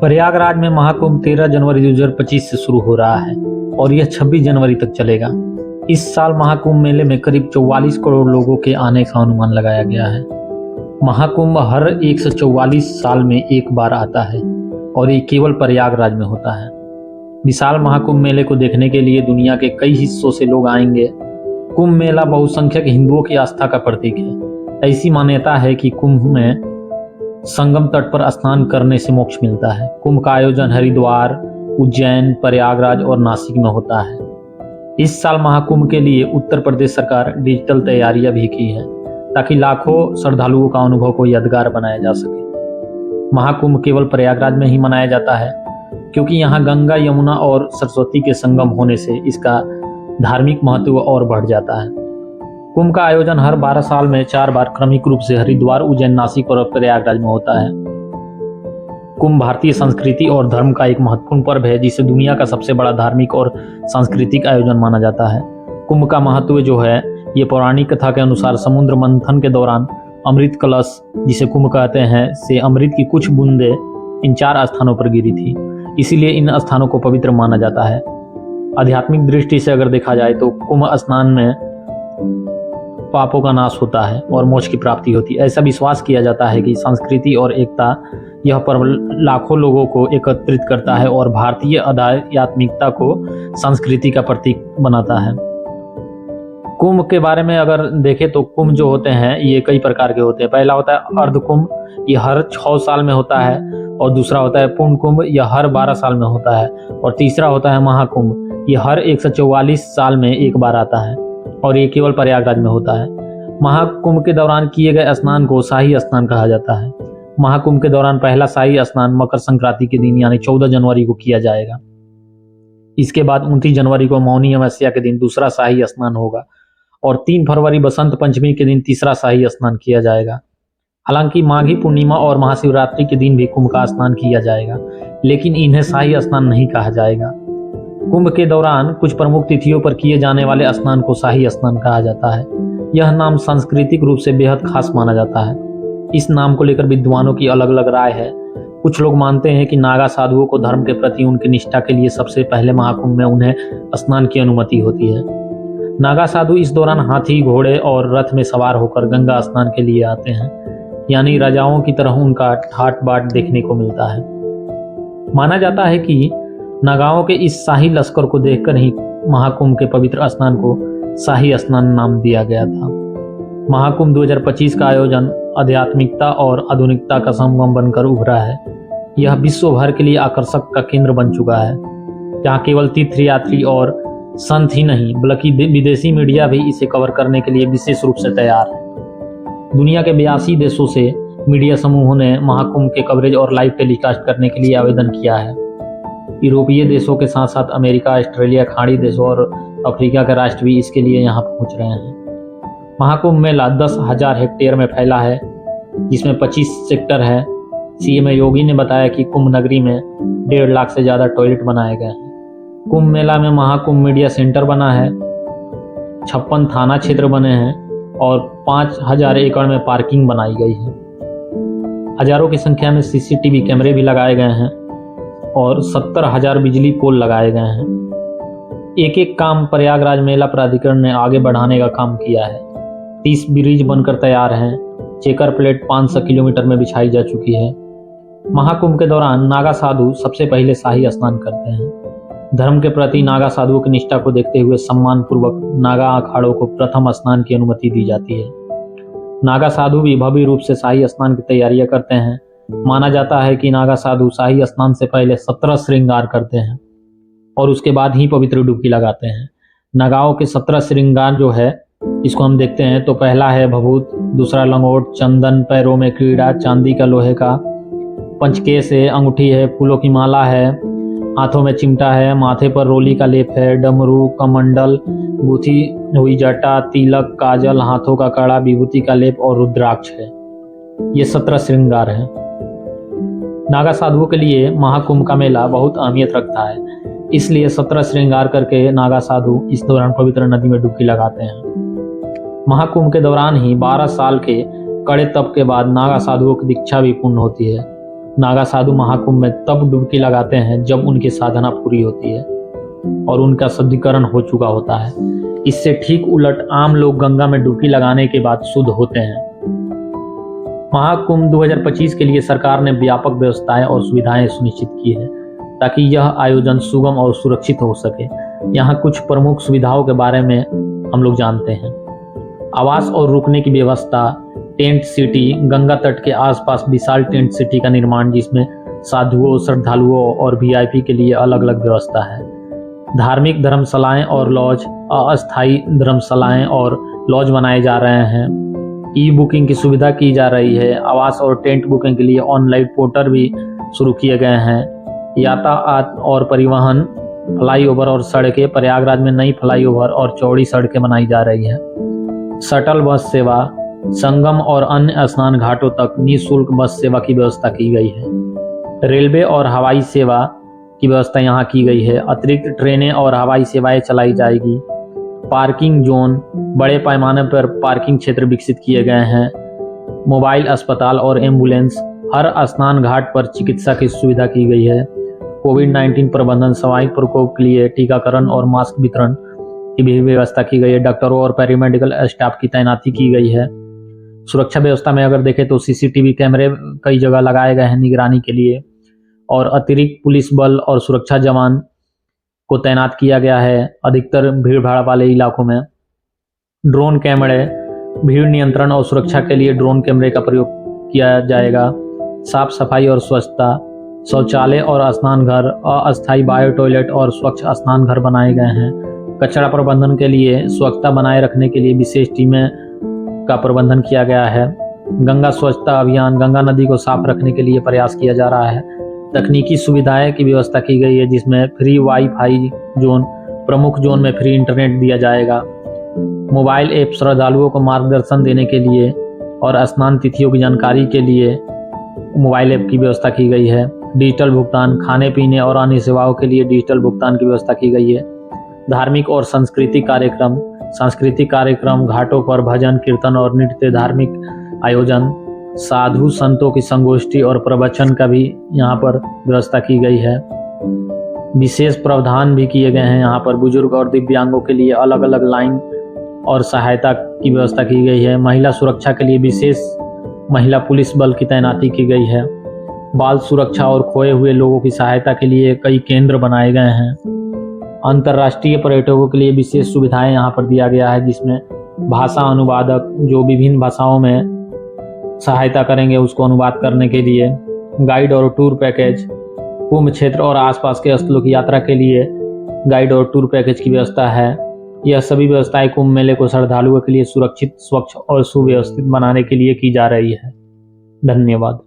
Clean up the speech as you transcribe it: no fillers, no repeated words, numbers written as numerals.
प्रयागराज में महाकुंभ 13 जनवरी 2025 से शुरू हो रहा है और यह 26 जनवरी तक चलेगा। इस साल महाकुंभ मेले में करीब 44 करोड़ लोगों के आने का अनुमान लगाया गया है। महाकुंभ हर 144 साल में एक बार आता है और ये केवल प्रयागराज में होता है। विशाल महाकुंभ मेले को देखने के लिए दुनिया के कई हिस्सों से लोग आएंगे। कुंभ मेला बहुसंख्यक हिंदुओं की आस्था का प्रतीक है। ऐसी मान्यता है कि कुंभ में संगम तट पर स्नान करने से मोक्ष मिलता है। कुंभ का आयोजन हरिद्वार, उज्जैन, प्रयागराज और नासिक में होता है। इस साल महाकुंभ के लिए उत्तर प्रदेश सरकार डिजिटल तैयारियां भी की है ताकि लाखों श्रद्धालुओं का अनुभव को यादगार बनाया जा सके। महाकुंभ केवल प्रयागराज में ही मनाया जाता है क्योंकि यहाँ गंगा, यमुना और सरस्वती के संगम होने से इसका धार्मिक महत्व और बढ़ जाता है। कुंभ का आयोजन हर 12 साल में 4 बार क्रमिक रूप से हरिद्वार, उज्जैन, नासिक और प्रयागराज में होता है। कुंभ भारतीय संस्कृति और धर्म का एक महत्वपूर्ण पर्व है जिसे दुनिया का सबसे बड़ा धार्मिक और सांस्कृतिक आयोजन माना जाता है। कुंभ का महत्व जो है ये पौराणिक कथा के अनुसार समुद्र मंथन के दौरान अमृत कलश, जिसे कुंभ कहते हैं, से अमृत की कुछ बूंदे इन 4 स्थानों पर गिरी थी। इसीलिए इन स्थानों को पवित्र माना जाता है। आध्यात्मिक दृष्टि से अगर देखा जाए तो कुंभ स्नान में पापों का नाश होता है और मोक्ष की प्राप्ति होती है। ऐसा विश्वास किया जाता है कि संस्कृति और एकता यह पर्व लाखों लोगों को एकत्रित करता है और भारतीय आध्यात्मिकता को संस्कृति का प्रतीक बनाता है। कुंभ के बारे में अगर देखें तो कुंभ जो होते हैं ये कई प्रकार के होते हैं। पहला होता है अर्ध कुंभ, ये हर 6 साल में होता है, और दूसरा होता है पूर्ण कुंभ, यह हर 12 साल में होता है, और तीसरा होता है महाकुंभ, ये हर 144 साल में एक बार आता है और ये केवल प्रयागराज में होता है। महाकुंभ के दौरान किए गए स्नान को शाही स्नान कहा जाता है। महाकुंभ के दौरान पहला शाही स्नान मकर संक्रांति के दिन यानी 14 जनवरी को किया जाएगा। इसके बाद 29 जनवरी को मौनी अमावस्या के दिन दूसरा शाही स्नान होगा और 3 फरवरी बसंत पंचमी के दिन तीसरा शाही स्नान किया जाएगा। हालांकि माघी पूर्णिमा और महाशिवरात्रि के दिन भी कुंभ का स्नान किया जाएगा, लेकिन इन्हें शाही स्नान नहीं कहा जाएगा। कुंभ के दौरान कुछ प्रमुख तिथियों पर किए जाने वाले स्नान को शाही स्नान कहा जाता है। यह नाम सांस्कृतिक रूप से बेहद खास माना जाता है। इस नाम को लेकर विद्वानों की अलग अलग राय है। कुछ लोग मानते हैं कि नागा साधुओं को धर्म के प्रति उनकी निष्ठा के लिए सबसे पहले महाकुंभ में उन्हें स्नान की अनुमति होती है। नागा साधु इस दौरान हाथी, घोड़े और रथ में सवार होकर गंगा स्नान के लिए आते हैं, यानी राजाओं की तरह उनका ठाट बाट देखने को मिलता है। माना जाता है कि नागाओं के इस शाही लश्कर को देखकर ही महाकुंभ के पवित्र स्नान को शाही स्नान नाम दिया गया था। महाकुंभ 2025 का आयोजन आध्यात्मिकता और आधुनिकता का संगम बनकर उभरा है। यह विश्व भर के लिए आकर्षक का केंद्र बन चुका है, जहाँ केवल तीर्थयात्री और संत ही नहीं बल्कि विदेशी मीडिया भी इसे कवर करने के लिए विशेष रूप से तैयार है। दुनिया के 82 देशों से मीडिया समूहों ने महाकुंभ के कवरेज और लाइव टेलीकास्ट करने के लिए आवेदन किया है। यूरोपीय देशों के साथ साथ अमेरिका, ऑस्ट्रेलिया, खाड़ी देशों और अफ्रीका के राष्ट्र भी इसके लिए यहाँ पहुँच रहे हैं। महाकुंभ मेला 10,000 हेक्टेयर में फैला है, जिसमें 25 सेक्टर है। सीएम योगी ने बताया कि कुंभ नगरी में 1.5 लाख से ज़्यादा टॉयलेट बनाए गए हैं। कुंभ मेला में महाकुंभ मीडिया सेंटर बना है, 56 थाना क्षेत्र बने हैं और 5,000 एकड़ में पार्किंग बनाई गई है। हजारों की संख्या में सीसीटीवी कैमरे भी लगाए गए हैं और 70,000 बिजली पोल लगाए गए हैं। एक एक काम प्रयागराज मेला प्राधिकरण ने आगे बढ़ाने का काम किया है। 30 ब्रिज बनकर तैयार हैं। चेकर प्लेट 500 किलोमीटर में बिछाई जा चुकी है। महाकुंभ के दौरान नागा साधु सबसे पहले शाही स्नान करते हैं। धर्म के प्रति नागा साधुओं की निष्ठा को देखते हुए सम्मान पूर्वक नागा अखाड़ों को प्रथम स्नान की अनुमति दी जाती है। नागा साधु भी भव्य रूप से शाही स्नान की तैयारियां करते हैं। माना जाता है कि नागा साधु शाही स्नान से पहले 17 श्रृंगार करते हैं और उसके बाद ही पवित्र डुबकी लगाते हैं। नागाओं के 17 श्रृंगार जो है इसको हम देखते हैं तो पहला है भभूत, दूसरा लंगोट, चंदन, पैरों में क्रीड़ा, चांदी का, लोहे का, पंचकेश है, अंगूठी है, फूलों की माला है, हाथों में चिमटा है, माथे पर रोली का लेप है, डमरू, कमंडल, गूथी हुई जटा, तिलक, काजल, हाथों का कड़ा, विभूति का लेप और रुद्राक्ष है। ये 17 श्रृंगार हैं। नागा साधुओं के लिए महाकुंभ का मेला बहुत अहमियत रखता है, इसलिए 17 श्रृंगार करके नागा साधु इस दौरान पवित्र नदी में डुबकी लगाते हैं। महाकुंभ के दौरान ही 12 साल के कड़े तप के बाद नागा साधुओं की दीक्षा भी पूर्ण होती है। नागा साधु महाकुंभ में तब डुबकी लगाते हैं जब उनकी साधना पूरी होती है और उनका शुद्धिकरण हो चुका होता है। इससे ठीक उलट आम लोग गंगा में डुबकी लगाने के बाद शुद्ध होते हैं। महाकुंभ 2025 के लिए सरकार ने व्यापक व्यवस्थाएं और सुविधाएं सुनिश्चित की है ताकि यह आयोजन सुगम और सुरक्षित हो सके। यहाँ कुछ प्रमुख सुविधाओं के बारे में हम लोग जानते हैं। आवास और रुकने की व्यवस्था, टेंट सिटी, गंगा तट के आसपास विशाल टेंट सिटी का निर्माण जिसमें साधुओं, श्रद्धालुओं और वीआईपी के लिए अलग अलग व्यवस्था है। धार्मिक धर्मशालाएं और लॉज, अस्थायी धर्मशालाएं और लॉज बनाए जा रहे हैं। ई बुकिंग की सुविधा की जा रही है। आवास और टेंट बुकिंग के लिए ऑनलाइन पोर्टल भी शुरू किए गए हैं। यातायात और परिवहन, फ्लाईओवर और सड़कें, प्रयागराज में नई फ्लाईओवर और चौड़ी सड़कें बनाई जा रही हैं। शटल बस सेवा, संगम और अन्य स्नान घाटों तक निःशुल्क बस सेवा की व्यवस्था की गई है। रेलवे और हवाई सेवा की व्यवस्था यहाँ की गई है। अतिरिक्त ट्रेनें और हवाई सेवाएं चलाई जाएगी। पार्किंग जोन, बड़े पैमाने पर पार्किंग क्षेत्र विकसित किए गए हैं। मोबाइल अस्पताल और एम्बुलेंस, हर स्नान घाट पर चिकित्सा की सुविधा की गई है। कोविड-19 प्रबंधन, स्वास्थ्य प्रकोप के लिए टीकाकरण और मास्क वितरण की भी व्यवस्था की गई है। डॉक्टरों और पैरामेडिकल स्टाफ की तैनाती की गई है। सुरक्षा व्यवस्था में अगर देखें तो सीसीटीवी कैमरे कई जगह लगाए गए हैं निगरानी के लिए और अतिरिक्त पुलिस बल और सुरक्षा जवान को तैनात किया गया है अधिकतर भीड़ भाड़ वाले इलाकों में। ड्रोन कैमरे, भीड़ नियंत्रण और सुरक्षा के लिए ड्रोन कैमरे का प्रयोग किया जाएगा। साफ सफाई और स्वच्छता, शौचालय और स्नान घर, अस्थायी बायो टॉयलेट और स्वच्छ स्नान घर बनाए गए हैं। कचरा प्रबंधन के लिए, स्वच्छता बनाए रखने के लिए विशेष टीमें का प्रबंधन किया गया है। गंगा स्वच्छता अभियान, गंगा नदी को साफ रखने के लिए प्रयास किया जा रहा है। तकनीकी सुविधाएं की व्यवस्था की गई है जिसमें फ्री वाईफाई जोन, प्रमुख जोन में फ्री इंटरनेट दिया जाएगा। मोबाइल ऐप श्रद्धालुओं को मार्गदर्शन देने के लिए और स्नान तिथियों की जानकारी के लिए मोबाइल ऐप की व्यवस्था की गई है। डिजिटल भुगतान, खाने पीने और अन्य सेवाओं के लिए डिजिटल भुगतान की व्यवस्था की गई है। धार्मिक और सांस्कृतिक कार्यक्रम, घाटों पर भजन कीर्तन और नृत्य, धार्मिक आयोजन, साधु संतों की संगोष्ठी और प्रवचन का भी यहाँ पर व्यवस्था की गई है। विशेष प्रावधान भी किए गए हैं। यहाँ पर बुजुर्ग और दिव्यांगों के लिए अलग अलग लाइन और सहायता की व्यवस्था की गई है। महिला सुरक्षा के लिए विशेष महिला पुलिस बल की तैनाती की गई है। बाल सुरक्षा और खोए हुए लोगों की सहायता के लिए कई केंद्र बनाए गए हैं। अंतर्राष्ट्रीय पर्यटकों के लिए विशेष सुविधाएं यहाँ पर दिया गया है जिसमें भाषा अनुवादक जो विभिन्न भाषाओं में सहायता करेंगे उसको अनुवाद करने के लिए, गाइड और टूर पैकेज, कुंभ क्षेत्र और आसपास के स्थलों की यात्रा के लिए गाइड और टूर पैकेज की व्यवस्था है। यह सभी व्यवस्थाएं कुंभ मेले को श्रद्धालुओं के लिए सुरक्षित, स्वच्छ और सुव्यवस्थित बनाने के लिए की जा रही है। धन्यवाद।